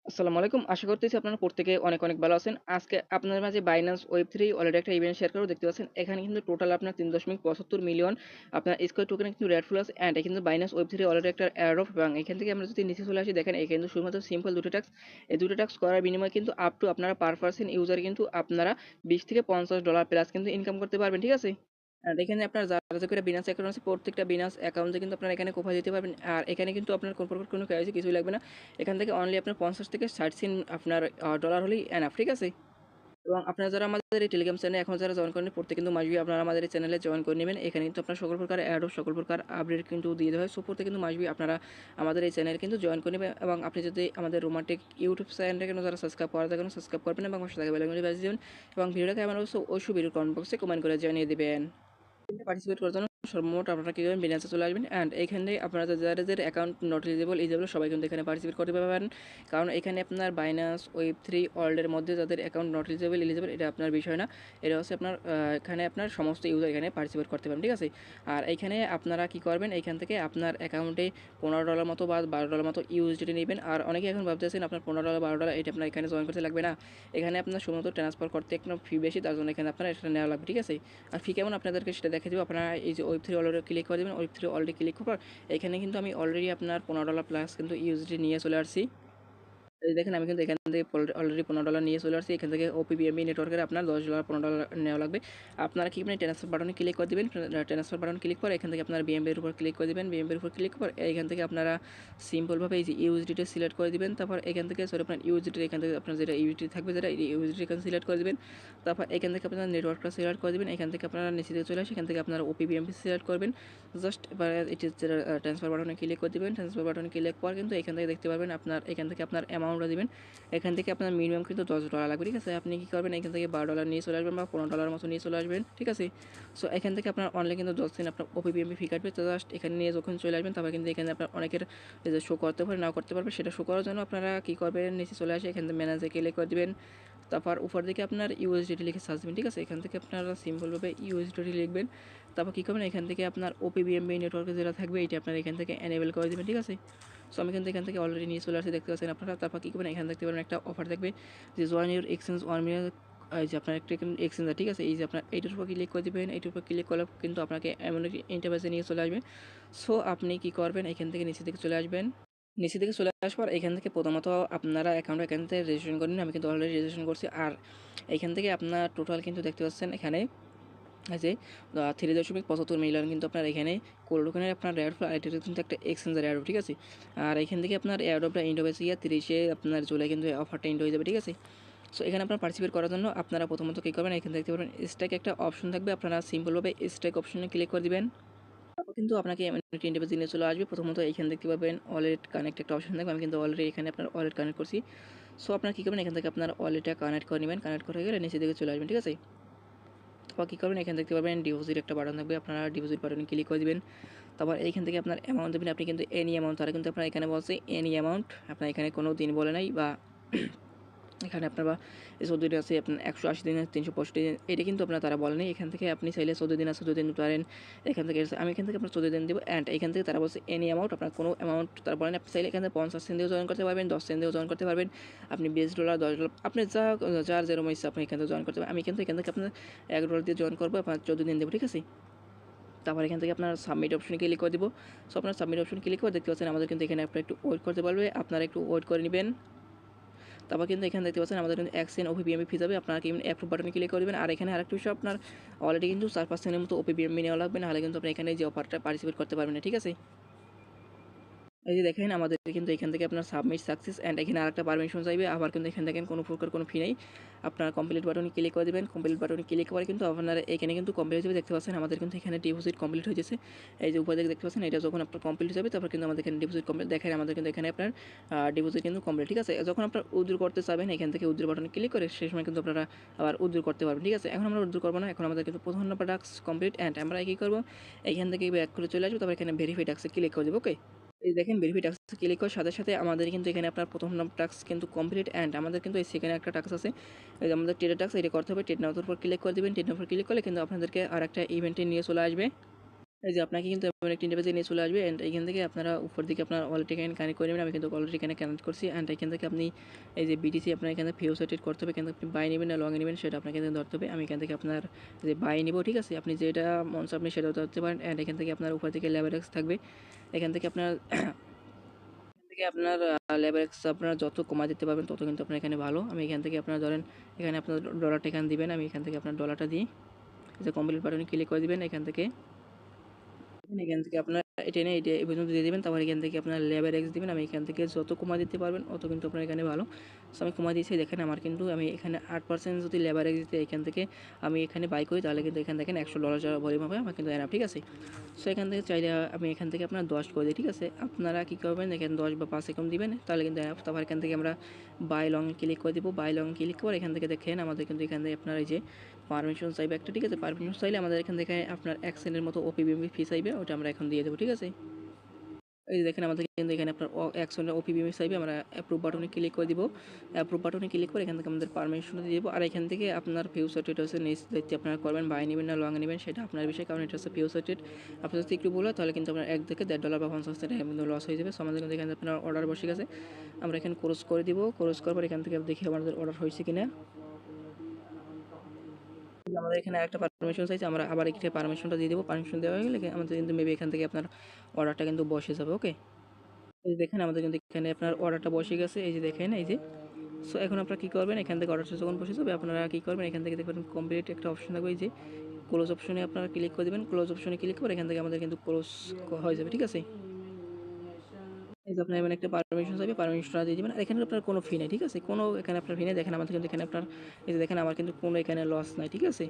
আসসালামু আলাইকুম। আশা করতেছি আপনারা প্রত্যেকে অনেক, অনেক ভালো আছেন। আজকে আপনাদের মাঝে Binance Web3 অলরেডি একটা ইভেন্ট শেয়ার করব। দেখতে পাচ্ছেন এখানে কিন্তু টোটাল আপনার ৩.৭৫ মিলিয়ন আপনার স্কয়ার টোকেন কিন্তু রেডফুল আছে অ্যান্ড এখানে কিন্তু Binance Web3 অলরেডি একটা এয়ারড্রপ এবং এখান থেকে আমরা যদি নিচে চলে আসি দেখেন এখানে কিন্তু শুধুমাত্র সিম্পল ২ টা টাস্ক। এই ২ টা টাস্ক করার বিনিময়ে কিন্তু আপ টু আপনারা পার পারসন ইউজার কিন্তু আপনারা $২০ থেকে $৫০ প্লাস কিন্তু ইনকাম করতে পারবেন। ঠিক আছে? আর এখানে আপনার যারা করে বিনান্স অ্যাকাউন্ট আছে প্রত্যেকটা বিনান্স অ্যাকাউন্টে কিন্তু আপনারা এখানে কোপা দিতে পারবেন। আর এখানে কিন্তু আপনার কোন প্রকার কোনো কেওয়াইসি কিছুই লাগবে না। এখান থেকে অনলি আপনার ৫০ থেকে ৬০ সেন্ট আপনার ডলার হলেই এনাফ। ঠিক আছে? এবং আপনারা যারা আমাদের এই টেলিগ্রাম চ্যানেলে এখন যারা জয়েন করেন প্রত্যেকে কিন্তু মাসবি আপনারা আমাদের এই চ্যানেলে জয়েন করে নেবেন। এখানে কিন্তু আপনার সকল প্রকার অ্যাড ও সকল প্রকার আপডেট কিন্তু দিয়ে দেওয়া হয়। সো প্রত্যেকে কিন্তু মাসবি আপনারা আমাদের এই চ্যানেলে কিন্তু জয়েন করে নেবেন এবং আপনি যদি আমাদের রোমান্টিক ইউটিউব চ্যানেলটা কিন্তু যারা সাবস্ক্রাইব করা থাকেন সাবস্ক্রাইব করবেন এবং পাশে থাকা বেল আইকনটি বাজিয়ে দেবেন এবং ভিডিওটা কেমন অবশ্য অবশ্যই ভিডিও কমেন্ট বক্সে কমেন্ট করে জানিয়ে দিবেন। পার্টিসিপেট করার জন্য সর্বমোট আপনারা কী করবেন বিনান্সে চলে আসবেন অ্যান্ড এইখানে আপনারা যাদের অ্যাকাউন্ট নট এলিজিবল সবাই কিন্তু এখানে পার্টিসিপেট করতে পারবেন। কারণ এখানে আপনার বাইনান্স Web3 ওয়ার্ল্ডের মধ্যে যাদের অ্যাকাউন্ট নট এলিজিবল এটা আপনার বিষয় না। এটা হচ্ছে আপনার এখানে আপনার সমস্ত ইউজার এখানে পার্টিসিপেট করতে পারেন। ঠিক আছে? আর এইখানে আপনারা কি করবেন এইখান থেকে আপনার অ্যাকাউন্টে $15 মতো বা $12 মতো ইউএসডিটি নেবেন। আর অনেকে এখন ভাবতেছেন আপনার $15 $12 এটা আপনার এখানে জয়েন করতে লাগবে না। এখানে আপনার শুধুমাত্র ট্রান্সফার করতে একটা ফি বেশি তার জন্য এখানে আপনার এটা নেওয়া লাগবে। ঠিক আছে? আর ফি কেমন আপনাদেরকে সেটা দেখে দেবো। আপনারা এই যে Web3 অলরেডি ক্লিক করে দেবেন। Web3 অলরেডি ক্লিক করার পর এখানে কিন্তু আমি অলরেডি আপনার $15 প্লাস কিন্তু ইউএসডি নিয়ে চলে আসছি। এই দেখেন আমি কিন্তু এখান থেকে অলরেডি $15 নিয়ে চলে আসছি। এখান থেকে ওপিবিএমবি নেটওয়ার্কের আপনার $10 $15 নেওয়া লাগবে। আপনারা কি করবেন ট্রান্সফার বাটনে ক্লিক করে দিবেন। ট্রান্সফার বাটন ক্লিক করে এখান থেকে আপনার বিএমবির উপর ক্লিক করে দিবেন। বিএমবির উপর ক্লিক করে এখান থেকে আপনারা সিম্পলভাবে এই যে ইউএসডিটা সিলেক্ট করে দিবেন। তারপর এখান থেকে সরি আপনার ইউএসডিটা এখান থেকে আপনার যেটা ইউএসডি থাকবে যেটা ইউএসডি এখানে সিলেক্ট করে দিবেন। তারপর এখান থেকে আপনার নেটওয়ার্কটা সিলেক্ট করে দিবেন। এখান থেকে আপনারা নিচে চলে আসে এখান থেকে আপনারা ওপিবিএমবি সিলেক্ট করবেন। জাস্ট এবার এটি ট্রান্সফার বাটনে ক্লিক করে দিবেন। ট্রান্সফার বাটনে ক্লিক করার কিন্তু এখান থেকে দেখতে পারবেন আপনার এখান থেকে আপনার অ্যামাউন্টটা দিবেন। এখান থেকে আপনার মিনিমাম কিন্তু $10 লাগবে। ঠিক আছে? আপনি কী করবেন এখান থেকে $12 নিয়ে চলে আসবেন বা $15 মতো নিয়ে চলে আসবেন। ঠিক আছে? সো এখান থেকে আপনার অনলাইন কিন্তু 10 দিন আপনার ওপিবিএমবি ফি কাটবে। তো জাস্ট এখানে নিয়ে যখন চলে আসবেন তারপর কিন্তু এখানে আপনার অনেকের যে শো করতে পারে নাও করতে পারবে সেটা শো করার জন্য আপনারা কী করবেন নিচে চলে আসে এখান থেকে ম্যানেজে ক্লিক করে দিবেন। তারপর উপর দিকে আপনার ইউএসডিটি লিখে সার্চ দিবেন। ঠিক আছে? এখান থেকে আপনারা সিম্পলভাবে ইউএসডিটি লিখবেন। তারপর কী করবেন এখান থেকে আপনার ওপিবিএমবি নেটওয়ার্কে যেটা থাকবে এটা আপনারা এখান থেকে এনেবল করে দিবেন। ঠিক আছে? সো আমি কিন্তু এখান থেকে অলরেডি নিয়ে চলে আসছি দেখতে পাচ্ছেন আপনারা। তারপর কী করবেন এখানে দেখতে পারেন একটা অফার থাকবে যে জয়েন ইউর এক্সচেঞ্জ 1 মিলিয়ন এই যে আপনার একটা এক্সচেঞ্জার। ঠিক আছে? এই যে আপনার এইটার উপর ক্লিক করে দিবেন। এইটার উপর ক্লিক করলে কিন্তু আপনাকে এমন একটি ইন্টারফেসে নিয়ে চলে আসবে। সো আপনি কী করবেন এখান থেকে নিচের দিকে চলে আসবেন। নিচের দিকে চলে আসার পর এখান থেকে প্রথমত আপনারা এখান থেকে রেজিস্ট্রেশন করে নিন। আমি কিন্তু অলরেডি রেজিস্ট্রেশন করছি। আর এখান থেকে আপনার টোটাল কিন্তু দেখতে পাচ্ছেন এখানে যে 3.75 মিলিয়ন কিন্তু আপনার এখানে কোল্ড টোকেনের আপনার এয়ারড্রপ আর এটা কিন্তু একটা এক্সচেঞ্জার এয়ারড্রপ। ঠিক আছে? আর এখান থেকে আপনার এয়ারড্রপটা এন্ড হবে 30 আপনার জুলাই কিন্তু অফারটা এন্ড হয়ে যাবে। ঠিক আছে? সো এখানে আপনার পার্টিসিপেট করার জন্য আপনারা প্রথমত কী করবেন এখানে দেখতে পাবেন স্ট্যাক একটা অপশন থাকবে। আপনারা সিম্পলভাবে স্ট্যাক অপশনে ক্লিক করে দিবেন। তারপর কিন্তু আপনাকে এমন একটি ইন্টারফেস নিয়ে চলে আসবে। প্রথমত এখানে দেখতে পাবেন ওয়ালেট কানেক্ট একটা অপশন থাকবে। আমি কিন্তু অলরেডি এখানে আপনার ওয়ালেট কানেক্ট করছি। সো আপনারা কী করবেন এখান থেকে আপনার ওয়ালেটটা কানেক্ট করে নেবেন। কানেক্ট করে গেলে নিচের দিকে চলে আসবেন। ঠিক আছে? তারপর কী করবেন এখানে দেখতে পাবেন ডিপোজিট একটা বাটন থাকবে। আপনারা ডিপোজিট বাটনে ক্লিক করে দিবেন। তারপর এইখান থেকে আপনার অ্যামাউন্ট দেবেন। আপনি কিন্তু এনি অ্যামাউন্ট তারা কিন্তু আপনার এখানে বলছে এনি অ্যামাউন্ট। আপনার এখানে কোনো দিন বলে নাই বা এখানে আপনার বা 14 দিন আছে আপনার 180 দিন আছে 365 দিন এটা কিন্তু আপনার তারা বলেনি। এখান থেকে আপনি চাইলে 14 দিন আছে 14 দিন দিতে পারেন। এখান থেকে আমি এখান থেকে আপনার 14 দিন দেবো অ্যান্ড এখান থেকে তারা বলছে এনি অ্যামাউন্ট আপনার কোনো অ্যামাউন্ট তারা বলেন আপনি চাইলে এখান থেকে 50 সেন্ট দিয়েও জয়েন করতে পারবেন 10 সেন্ট দিয়েও জয়েন করতে পারবেন। আপনি $20 $10 আপনি যার যেরকম ইচ্ছা আপনি এখান থেকে জয়েন করতে পারবেন। আমি কিন্তু এখান থেকে আপনার $1 দিয়ে জয়েন করবো আপনার 14 দিন দেবো। ঠিক আছে? তারপর এখান থেকে আপনার সাবমিট অপশনে ক্লিক করে দিব। সো আপনার সাবমিট অপশন ক্লিক করে দেখতে পাচ্ছেন আমাদের কিন্তু এখানে আপনার একটু ওয়েট করতে পারবে। আপনারা একটু ওয়েট করে নেবেন। তারপর কিন্তু এখানে দেখতে পাচ্ছেন আমাদের কিন্তু 1 সেন্ট ওপিবিএমবি ফি যাবে। আপনারা কি অ্যাপ্রুভ বাটনে ক্লিক করে দিবেন। আর এখানে আরেকটা বিষয় আপনার অলরেডি কিন্তু 4% এর মতো ওপিবিএমবি নেওয়া লাগবে। নাহলে কিন্তু আপনি এখানে যে অফারটা পার্টিসিপেট করতে পারবেন না। ঠিক আছে? এই যে দেখেন আমাদের কিন্তু এখান থেকে আপনার সাবমিট সাকসেস অ্যান্ড এখানে আরেকটা পারমিশন চাইবে। আবার কিন্তু এখানে দেখেন কোনো প্রকার কোনো ফি নেই। আপনারা কমপ্লিট বাটনে ক্লিক করে দিবেন। কমপ্লিট বাটনে ক্লিক করে কিন্তু আপনারা এখানে কিন্তু কমপ্লিট হয়ে যাবে। দেখতে পাচ্ছেন আমাদের কিন্তু এখানে ডিপোজিট কমপ্লিট হয়ে গেছে। এই যে উপরে দেখতে পাচ্ছেন এটা যখন আপনার কমপ্লিট হয়ে যাবে তারপর কিন্তু আমাদের এখানে ডিপোজিট কমপ্লিট দেখেন আমাদের কিন্তু এখানে আপনার ডিপোজিট কিন্তু কমপ্লিট। ঠিক আছে? যখন আপনার উইথড্র করতে চাবেন এখান থেকে উইথড্র বাটনে ক্লিক করে সেই সময় কিন্তু আপনারা আবার উইথড্র করতে পারবেন। ঠিক আছে? এখন আমরা উইথড্র করব না। এখন আমাদের কিন্তু প্রথম নাম্বার টাস্ক কমপ্লিট অ্যান্ড আমরা কি করব এখান থেকে ব্যাক করে চলে আসবো। তারপর এখানে ভেরিফাই টাস্কে ক্লিক করে দেব। ওকে? এই দেখেন ভেরিফাই টাস্কে ক্লিক করার সাথে সাথে আমাদের কিন্তু এখানে আপনার প্রথম টাস্ক কিন্তু কমপ্লিট অ্যান্ড আমাদের কিন্তু এই সেকেন্ড একটা টাস্ক আছে। এই যে আমাদের ট্রেডের টাস্ক এটা করতে হবে। ট্রেড নাওয়ার উপর ক্লিক করে দিবেন। ট্রেড নাওয়ার উপর ক্লিক করলে কিন্তু আপনাদেরকে আরেকটা ইভেন্টে নিয়ে চলে আসবে। এই যে আপনাকে কিন্তু এমন একটি ইন্টারফেসে নিয়ে চলে আসবে অ্যান্ড এখান থেকে আপনারা উপর দিকে আপনার ওয়ালেট এখানে কানেক্ট করে নেবেন। আমি কিন্তু অলরেডি এখানে কানেক্ট করছি অ্যান্ড এখান থেকে আপনি এই যে বিটিসি আপনার এখানে ফিউচার করতে হবে, এখান থেকে আপনি বাই নেবেন না লং নেবেন সেটা আপনাকে এখানে ধরতে হবে। আমি এখান থেকে আপনার যে বাই নেব, ঠিক আছে, আপনি যেটা মন চায় আপনি সেটা ধরতে পারেন অ্যান্ড এখান থেকে আপনার উপর দিকে লেভারেজ থাকবে। এখান থেকে আপনার লেভারেজ আপনারা যত কমা দিতে পারবেন তত কিন্তু আপনার এখানে ভালো। আমি এখান থেকে আপনারা ধরেন এখানে আপনার ডলারটা এখানে দিবেন, আমি এখান থেকে আপনার ডলারটা দিই, যে কমপ্লিট বাটনে ক্লিক করে দিবেন। এখান থেকে আপনার এটা এনে এটা এই পর্যন্ত দিয়ে দেবেন, তারপর এখান থেকে আপনার লেবার এক্স দেবেন। আমি এখান থেকে যত কমা দিতে পারবেন অত কিন্তু আপনার এখানে ভালো। সো আমি কমা দিয়েছি, দেখেন আমার কিন্তু আমি এখানে 8% যদি লেবার এক্স দিতে এখান থেকে আমি এখানে বাই করি তাহলে কিন্তু এখান দেখেন $100 ভলিউম হবে আমার কিন্তু এনাফ, ঠিক আছে। সো এখান থেকে চাইলে আমি এখান থেকে আপনার 10 করে দিই, ঠিক আছে। আপনারা কী করবেন, এখানে 10 বা 5 এরকম দিবেন তাহলে কিন্তু এনাফ। তারপর এখান থেকে আমরা বাই লং ক্লিক করে দেবো। বাই লং ক্লিক করে এখান থেকে দেখেন আমাদের কিন্তু এখান থেকে আপনার এই যে পারমিশন চাইবে একটা, ঠিক আছে। পারমিশন চাইলে আমাদের এখান থেকে আপনার এক্সেলের মতো ওপিবিএম ফি চাইবে, ওটা আমরা এখন দিয়ে দেবো, ঠিক আছে। এই যে দেখেন আমাদের কিন্তু এখানে আপনার এক্সেলের ওপিবিএম চাইবে, আমরা অ্যাপ্রুভ বাটনে ক্লিক করে দিব। অ্যাপ্রুভ বাটনে ক্লিক করে এখান থেকে আমাদের পারমিশন দিয়ে দেবো। আর এখান থেকে আপনার ফিউচার ট্রেড হচ্ছে নিজ দায়িত্বে আপনারা করবেন, বাই নেবেন না লং নেবেন সেটা আপনার বিষয়, কারণ এটা হচ্ছে ফিউচার ট্রেড। আপনার যদি একটু বলে তাহলে কিন্তু আপনার 1 থেকে $1.5 বা 50 টাকা কিন্তু লস হয়ে যাবে। সো আমাদের কিন্তু এখানে আপনার অর্ডার বসে গেছে, আমরা এখানে ক্লোজ করে দিব। ক্লোজ করার পর এখান থেকে দেখি আমাদের অর্ডার হয়েছে কিনা। আমাদের এখানে একটা পারমিশন চাইছে, আমরা আবার একটা পারমিশনটা দিয়ে দেবো। পারমিশন দেওয়া হয়ে গেলে আমাদের কিন্তু মেবি এখান থেকে আপনার অর্ডারটা কিন্তু বসে যাবে, ওকে। এই যে দেখেন আমাদের কিন্তু এখানে আপনার অর্ডারটা বসে গেছে, এই যে দেখেন এই যে। সো এখন আপনারা কী করবেন, এখান থেকে অর্ডারটা যখন বসে যাবে আপনারা কী করবেন, এখান থেকে দেখবেন কমপ্লিট একটা অপশন থাকবে, এই যে ক্লোজ অপশনে আপনারা ক্লিক করে দেবেন। ক্লোজ অপশনে ক্লিক করে এখান থেকে আমাদের কিন্তু ক্লোজ হয়ে যাবে, ঠিক আছে। এই যে আপনার এখানে একটা পারমিশন চাইবে, পারমিশনটা দিয়ে দেবেন। আর এখানে আপনার কোনো ফি নেই, ঠিক আছে, কোনো এখানে আপনার ফি নেই। দেখেন আমাদের কিন্তু এখানে আপনার এই যে দেখেন আমার কিন্তু কোনো এখানে লস নাই, ঠিক আছে।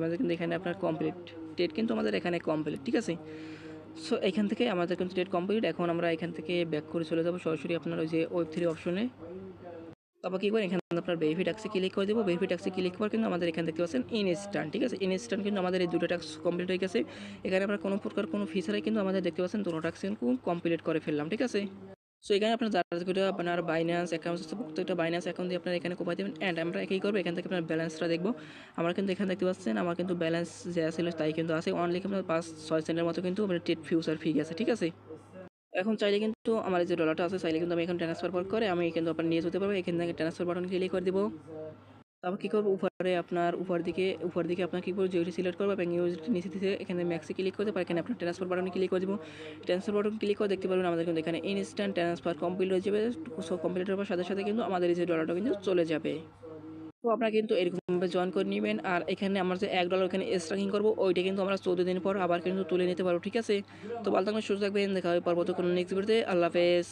আমাদের কিন্তু এখানে আপনার কমপ্লিট ডেট কিন্তু আমাদের এখানে কমপ্লিট, ঠিক আছে। সো এখান থেকে আমাদের কিন্তু ডেট কমপ্লিট। এখন আমরা এখান থেকে ব্যাক করে চলে যাবো সরাসরি আপনার ওই যে ওয়েব3 অপশনে। তারপর কী করেন, এখানে আপনার ভেরিফাই ট্যাক্সে ক্লিক করে দেবো। ভেরিফাই ট্যাক্সে ক্লিক করে কিন্তু আমাদের এখানে দেখতে পাচ্ছেন ইনস্ট্যান্ট, ঠিক আছে। ইনস্ট্যান্ট কিন্তু আমাদের এই দুটো ট্যাক্স কমপ্লিট হয়ে গেছে। এখানে আমরা কোনো প্রকার কোনো ফিচারে কিন্তু আমাদের দেখতে পাচ্ছেন দুটো ট্যাক্স কিন্তু কমপ্লিট করে ফেললাম, ঠিক আছে। সো এখানে আপনার যারা আপনার বাইন্যান্স অ্যাকাউন্ট আছে প্রত্যেকটা বাইন্যান্স অ্যাকাউন্ট দিয়ে আপনার এখানে কোপাই দেবেন অ্যান্ড আমরা কী করবো, এখান থেকে আপনার ব্যালেন্সটা দেখবো। আমরা কিন্তু এখানে দেখতে পাচ্ছেন আমার কিন্তু ব্যালেন্স যে ছিল তাই কিন্তু আছে অনলি আপনার 5-6 সেন্টের মতো কিন্তু আপনার টেট ফিউচার ফি গেছে, ঠিক আছে। এখন চাইলে কিন্তু আমার যে ডলারটা আছে চাইলে কিন্তু আমি এখন ট্রান্সফার করে আমি কিন্তু আপনার নিয়ে যেতে পারবো। এখান থেকে ট্রান্সফার বাটন ক্লিক করে দিব। তারপর কী করবো, উপর দিকে আপনার কী করবো, জিওটি সিলেক্ট করবো এবং ইউএসডি নিচে থেকে এখানে ম্যাক্সে ক্লিক করতে পারে, এখানে আপনার ট্রান্সফার বাটনে ক্লিক করে দেবো। ট্রান্সফার বাটন ক্লিক করে দেখতে পারবেন আমাদের কিন্তু এখানে ইনস্ট্যান্ট ট্রান্সফার কমপ্লিট হয়ে যাবে। সো কমপ্লিট হওয়ার সাথে সাথে কিন্তু আমাদের এই যে ডলারটা কিন্তু চলে যাবে। তো আপনারা কিন্তু এরকমভাবে জয়েন করে নেবেন। আর এখানে আমরা যে $1 এখানে স্ট্রাকিং করবো ওইটা কিন্তু আমরা 14 দিন পর আবার কিন্তু তুলে নিতে পারবো, ঠিক আছে। তো ভালো থাকবেন, সুস্থ থাকবেন, দেখা হবে পরবর্তী কোনো নেক্সট ভিডিওতে। আল্লাহ হাফেজ।